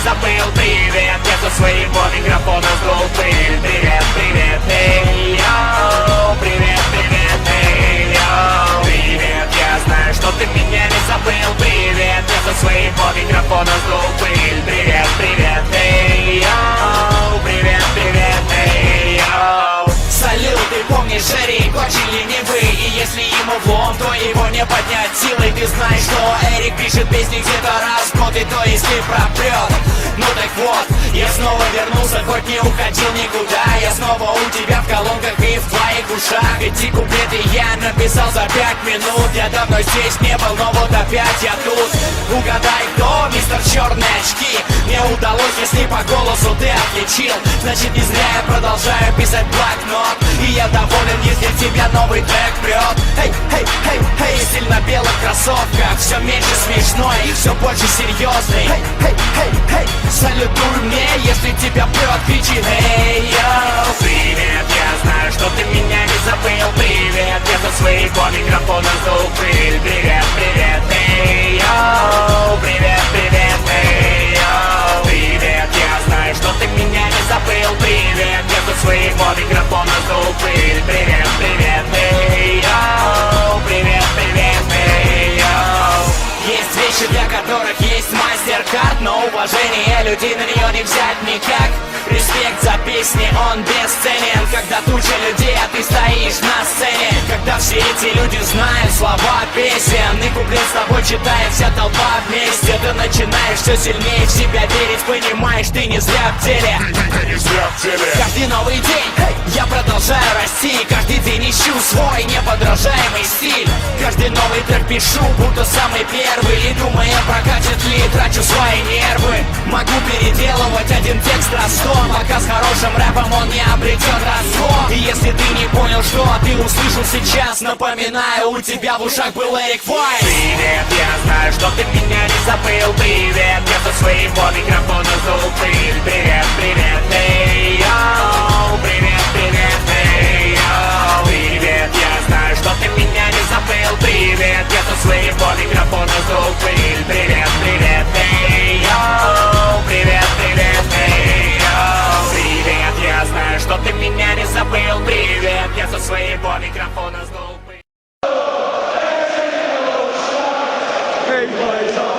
забыл. Привет, я со своего микрофона сдул пыль. Привет, привет, эй, йоу. Привет, привет, эй, йоу. Привет, я знаю, что ты меня не забыл. Привет, я со своего микрофона сдул пыль. Привет, привет, эй, йоу. Привет, привет, эй, йоу. Салют, ты помнишь, Эрик очень ленивый, и если ему влом, то его не поднять силой. Ты знаешь, что Эрик пишет песни где-то раз в год, и то если пропрет. Ну так вот, я снова вернулся, хоть не уходил никуда. Я снова у тебя в колонках и в твоих ушах. Эти куплеты я написал за 5 минут. Я давно здесь не был, но вот опять я тут. Угадай, кто мистер Черные очки. Мне удалось, если по голосу ты отличил. Значит, не зря я продолжаю писать блокнот. И я доволен, если тебя новый трек прет. Эй, эй, эй, эй, сильно белых кроссовках. Все меньше смешной и все больше серьезный. Эй, эй, эй, эй, салютуй мне, если тебя прет, кричи эй, йоу. Привет, я знаю, что ты меня не забыл. Привет, я со своего микрофона сдул пыль. Привет, привет, эй, йоу. Привет, привет, эй, йоу. Привет, я знаю, что ты меня не забыл. Привет, я со своего микрофона сдул пыль. Привет, привет, эй, йоу. Привет, привет, эй, йоу. Есть вещи, для которых есть мастер-карт, но уважение людей на нее не взять никак. Респект за песни, он бесценен. Когда туча людей, а ты стоишь на сцене. Когда все эти люди знают слова песен, и куплет с тобой читает вся толпа вместе. Ты начинаешь все сильнее в себя верить, понимаешь, ты не зря в деле. Ты не зря в деле. Каждый новый день я продолжаю расти. Каждый день ищу свой неподражаемый стиль. Каждый новый трек пишу, будто самый первый. И думая, прокатит ли, трачу свои нервы. Могу переделывать один текст раз 100, пока с хорошим рэпом он не обретет разгон. И если ты не понял, что ты услышал сейчас, напоминаю, у тебя в ушах был Эрик Вайс. Привет, я знаю, что ты меня не забыл. Привет, я со своего микрофона сдул пыль. Привет, привет, эй, йоу. Привет, привет, эй, йоу. Привет, я знаю, что ты меня не забыл. Привет, я со своего микрофона сдул пыль. Привет, привет, эй, йоу. Привет, привет, эй, йоу. Привет, я знаю, что ты меня не забыл. Привет, я со своего микрофона сдул пыль. Hey, boys.